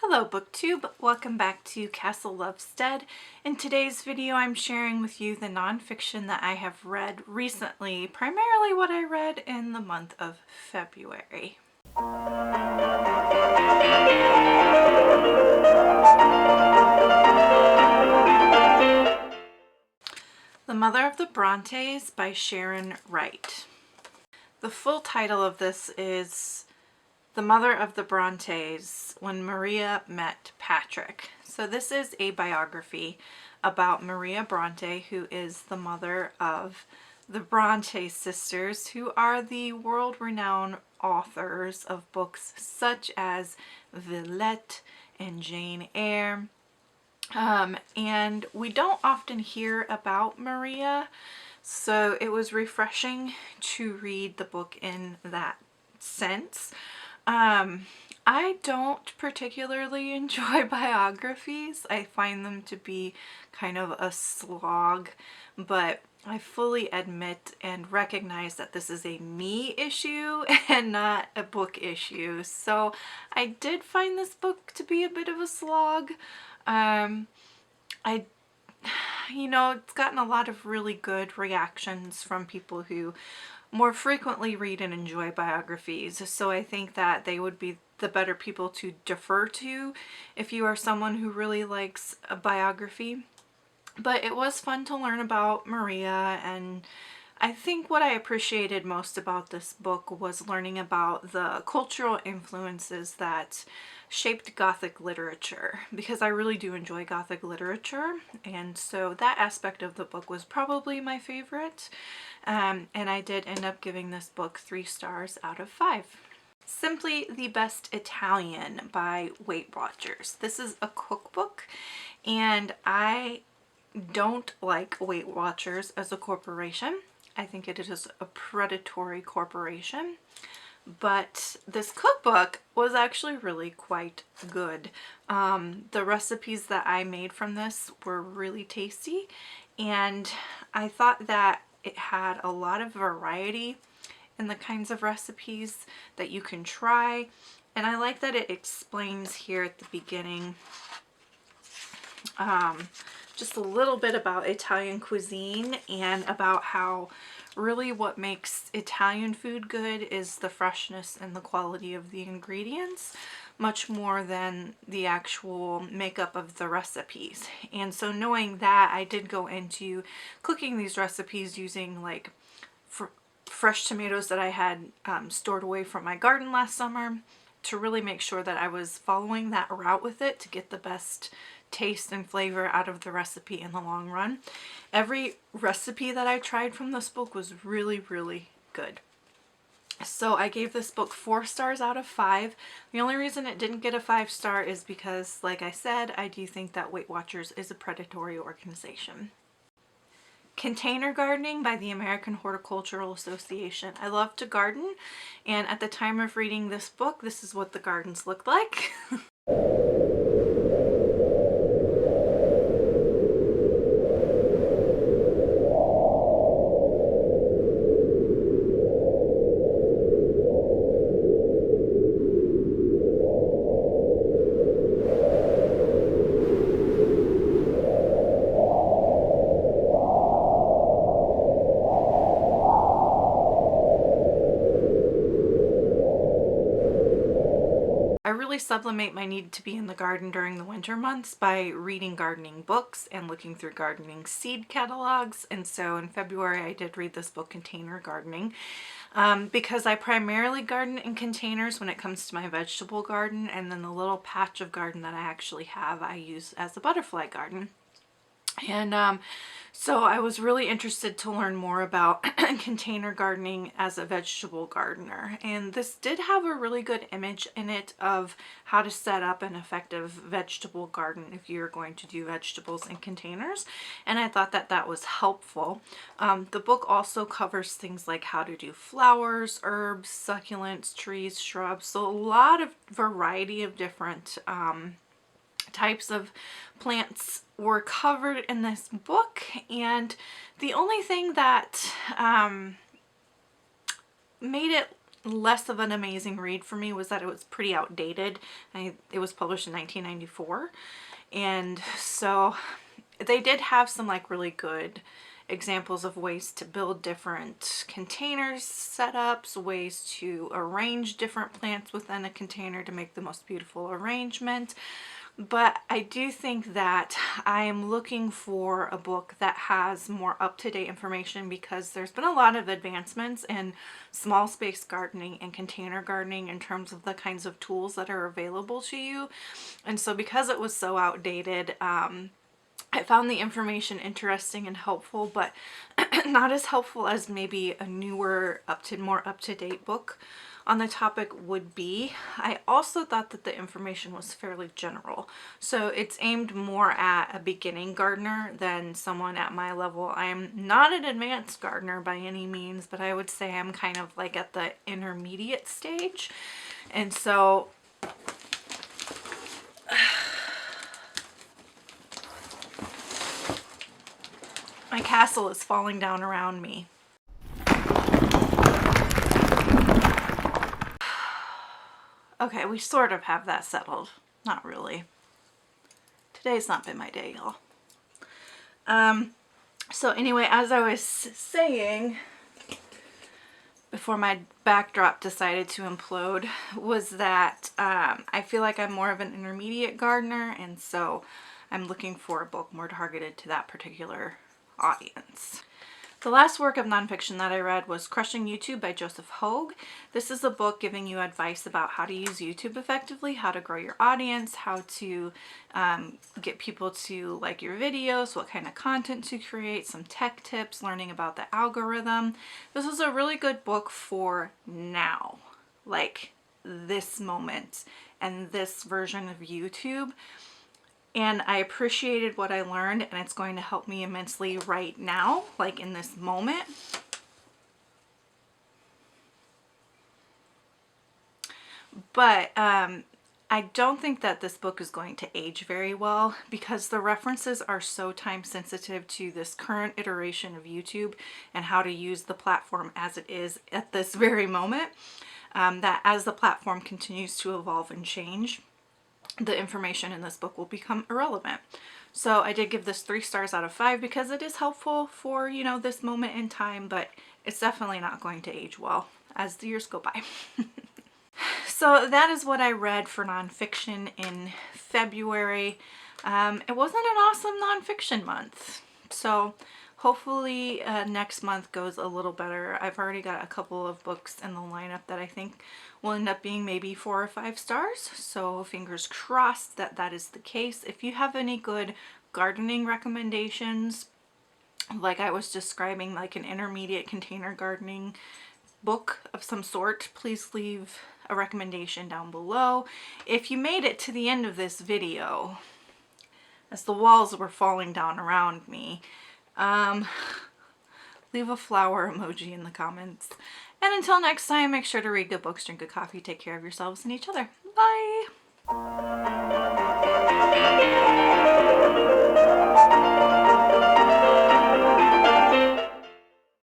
Hello booktube, welcome back to Castle Lovestead. In today's video I'm sharing with you the nonfiction that I have read recently, primarily what I read in the month of February. The Mother of the Brontes by Sharon Wright. The full title of this is The Mother of the Brontes, When Maria Met Patrick. So this is a biography about Maria Bronte, who is the mother of the Bronte sisters, who are the world-renowned authors of books such as Villette and Jane Eyre. And we don't often hear about Maria, so it was refreshing to read the book in that sense. I don't particularly enjoy biographies. I find them to be kind of a slog, but I fully admit and recognize that this is a me issue and not a book issue. So I did find this book to be a bit of a slog. It's gotten a lot of really good reactions from people who more frequently read and enjoy biographies, so I think that they would be the better people to defer to if you are someone who really likes a biography. But it was fun to learn about Maria, and I think what I appreciated most about this book was learning about the cultural influences that shaped Gothic literature, because I really do enjoy Gothic literature, and so that aspect of the book was probably my favorite. And I did end up giving this book 3 stars out of 5. Simply the Best Italian by Weight Watchers. This is a cookbook, and I don't like Weight Watchers as a corporation. I think it is a predatory corporation. But this cookbook was actually really quite good. The recipes that I made from this were really tasty, and I thought that it had a lot of variety in the kinds of recipes that you can try. And I like that it explains here at the beginning just a little bit about Italian cuisine, and about how really what makes Italian food good is the freshness and the quality of the ingredients, much more than the actual makeup of the recipes. And so knowing that, I did go into cooking these recipes using like fresh tomatoes that I had stored away from my garden last summer, to really make sure that I was following that route with it to get the best taste and flavor out of the recipe in the long run. Every recipe that I tried from this book was really, really good. So I gave this book 4 stars out of 5. The only reason it didn't get a 5-star is because, like I said, I do think that Weight Watchers is a predatory organization. Container Gardening by the American Horticultural Association. I love to garden, and at the time of reading this book, this is what the gardens looked like. I really sublimate my need to be in the garden during the winter months by reading gardening books and looking through gardening seed catalogs. And so in February I did read this book, Container Gardening, because I primarily garden in containers when it comes to my vegetable garden, and then the little patch of garden that I actually have I use as a butterfly garden. And so I was really interested to learn more about container gardening as a vegetable gardener. And this did have a really good image in it of how to set up an effective vegetable garden if you're going to do vegetables in containers. And I thought that that was helpful. The book also covers things like how to do flowers, herbs, succulents, trees, shrubs. So a lot of variety of different types of plants were covered in this book, and the only thing that made it less of an amazing read for me was that it was pretty outdated. It was published in 1994. And so they did have some like really good examples of ways to build different containers setups, ways to arrange different plants within a container to make the most beautiful arrangement. But I do think that I am looking for a book that has more up-to-date information, because there's been a lot of advancements in small space gardening and container gardening in terms of the kinds of tools that are available to you. And so because it was so outdated, I found the information interesting and helpful, but not as helpful as maybe a newer, more up-to-date book on the topic would be. I also thought that the information was fairly general. So it's aimed more at a beginning gardener than someone at my level. I am not an advanced gardener by any means, but I would say I'm kind of like at the intermediate stage. And so my castle is falling down around me. Okay, we sort of have that settled. Not really. Today's not been my day, y'all. So anyway, as I was saying, before my backdrop decided to implode, was that I feel like I'm more of an intermediate gardener, and so I'm looking for a book more targeted to that particular audience. The last work of nonfiction that I read was Crushing YouTube by Joseph Hogue. This is a book giving you advice about how to use YouTube effectively, how to grow your audience, how to get people to like your videos, what kind of content to create, some tech tips, learning about the algorithm. This is a really good book for now, like this moment and this version of YouTube. And I appreciated what I learned, and it's going to help me immensely right now, like in this moment. But I don't think that this book is going to age very well, because the references are so time sensitive to this current iteration of YouTube and how to use the platform as it is at this very moment, that as the platform continues to evolve and change, the information in this book will become irrelevant. So I did give this 3 stars out of 5 because it is helpful for, you know, this moment in time, but it's definitely not going to age well as the years go by. So that is what I read for nonfiction in February. It wasn't an awesome nonfiction month, so hopefully next month goes a little better. I've already got a couple of books in the lineup that I think will end up being maybe 4 or 5 stars. So fingers crossed that that is the case. If you have any good gardening recommendations, like I was describing, like an intermediate container gardening book of some sort, please leave a recommendation down below. If you made it to the end of this video, as the walls were falling down around me, leave a flower emoji in the comments. And until next time, make sure to read good books, drink good coffee, take care of yourselves and each other. Bye!